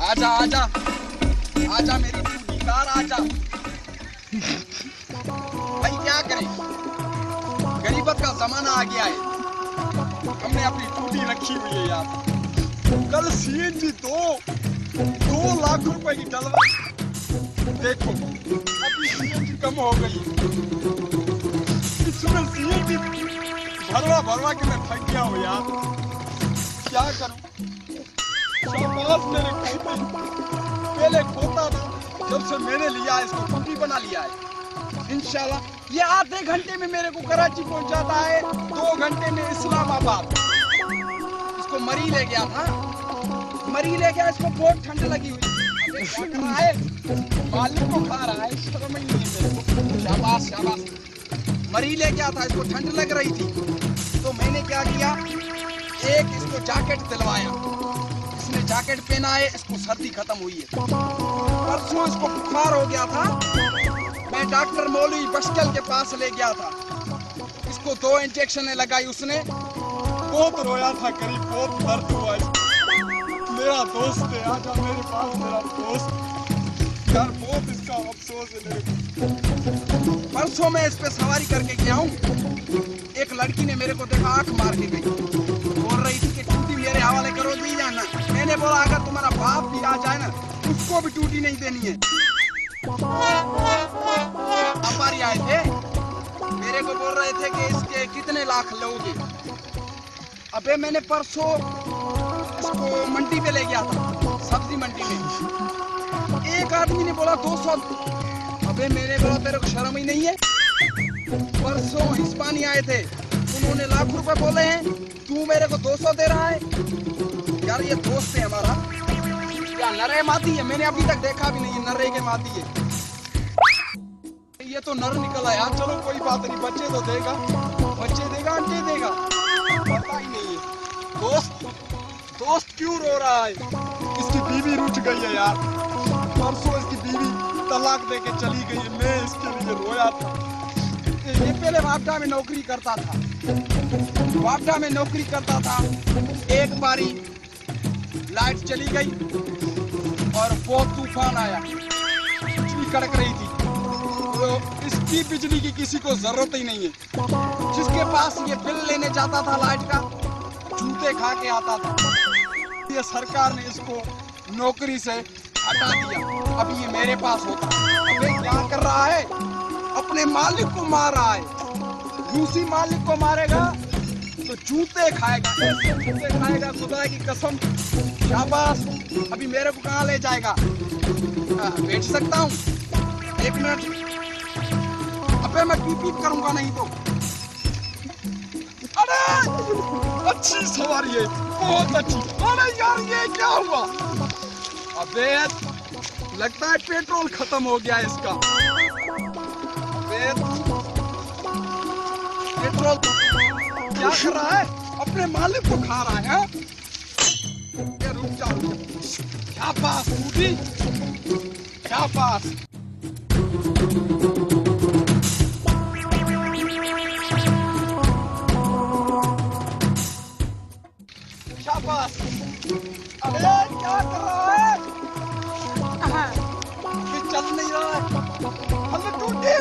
आजा आजा आजा मेरी टूटी कार आजा। भाई क्या करें, गरीबत का जमाना आ गया है। हमने अपनी टूटी रखी हुई है यार। कल सीएनजी 2 लाख रुपए की डलवा, देखो अभी सीएनजी कम हो गई। इसमें सीएनजी भरवा के मैं थक गया हूँ यार, क्या करूं। शाबाश मेरे खोते, पहले खोता था, जब से मैंने लिया है इसको टूटी बना लिया है। इंशाल्लाह ये आधे घंटे में मेरे को कराची पहुंचाता है, 2 घंटे में इस्लामाबाद। इसको मरी ले गया था, मरी ले गया, इसको बहुत ठंड लगी हुई है, मालिक को खा रहा है, शर्म ही नहीं है मेरे को। शाबाश शाबाश, मरी ले गया था, इसको ठंड लग रही थी, तो मैंने क्या किया, एक इसको जैकेट दिलवाया। इसने जैकेट पहना है, इसको सर्दी खत्म हुई है। परसों इसको बुखार हो गया था, मैं डॉक्टर मौलवी बशकल के पास ले गया था। इसको 2 इंजेक्शन लगाई उसने, बहुत रोया था करीब, बहुत दर्द हुआ। मेरा दोस्त है, आजा मेरे पास मेरा दोस्त यार, बहुत इसका अफसोस है मेरे को। परसों मैं इस पे सवारी करके गया हूँ, एक लड़की ने मेरे को देखा, आंख मार के गई, बोल रही थी कि टूटी मेरे हवाले करो दी जाना। मैंने बोला अगर तुम्हारा बाप भी आ जाए ना, उसको भी टूटी नहीं देनी है। व्यापारी आए थे, मेरे को बोल रहे थे कि इसके कितने लाख लोगे। अबे मैंने परसों इसको मंडी पे ले गया था, सब्जी मंडी में, एक आदमी ने बोला 200। अबे मैंने बोला तेरे को शर्म ही नहीं है। परसों हिस्पानी आए थे, उन्होंने लाख रुपए बोले हैं, तू मेरे को 200 दे रहा है। यार ये दोस्त है हमारा, क्या नरे मादी है, मैंने अभी तक देखा भी नहीं है नरे के मादी है। ये तो नर निकला यार, चलो कोई बात नहीं, बच्चे तो देगा, बच्चे देगा, अंडे देगा, पता ही नहीं है। दोस्त क्यों रो रहा है, इसकी बीवी रुठ गई है यार। परसों इसकी बीवी तलाक दे के चली गई है, मैं इसके लिए रोया था। ये पहले वापडा में नौकरी करता था, वापडा में नौकरी करता था। एक बारी लाइट चली गई और बहुत तूफान आया, बिजली कड़क रही थी, तो इसकी बिजली की किसी को जरूरत ही नहीं है। जिसके पास ये बिल लेने जाता था लाइट का, जूते खा के आता था। ये सरकार ने इसको नौकरी से हटा दिया, अब ये मेरे पास होता। अबे क्या कर रहा है, अपने मालिक को मार रहा है। दूसरी मालिक को मारेगा तो जूते खाएगा, ऐसे जूते खाएगा, खुदा की कसम। शाबाश, अभी मेरे को कहाँ ले जाएगा, बेच सकता हूँ, 1 मिनट। अबे मैं पीप करूंगा नहीं तो। अरे अच्छी सवारी है, बहुत अच्छी। अरे यार ये क्या हुआ, अबे लगता है पेट्रोल खत्म हो गया इसका। पेट्रोल क्या कर रहा है, अपने मालिक को खा रहा है। ये रुक जा, क्या पास टूटी, क्या पास। शाबाश। अबे क्या कर रहा है, ये चल नहीं रहा है, हमें टूटी।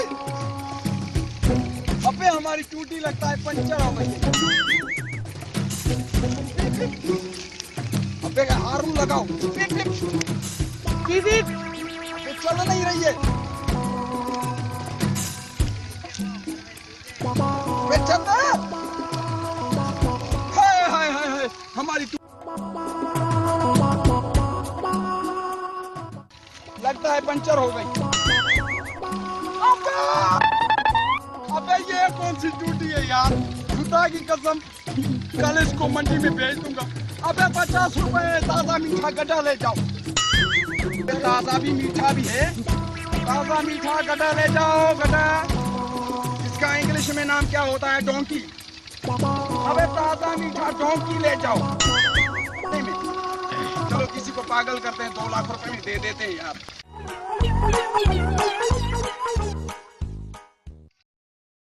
अबे हमारी टूटी लगता है पंचर हो गई है। अबे हारून लगाओ, ये चल नहीं रही है। हाय हमारी लगता है पंचर हो गई। अबे ये कौन सी टूटी है यार, खुदा की कसम, कल इसको मंडी में भेज दूंगा। अबे 50 रुपए ताजा मीठा गड्ढा ले जाओ, ताजा भी मीठा भी है, ताजा मीठा गड्ढा ले जाओ, गड्ढा। इसका इंग्लिश में नाम क्या होता है, डोंकी। अबे ताजा मीठा डोंकी ले जाओ। चलो किसी को पागल करते हैं, 2 लाख रुपए में दे देते हैं यार।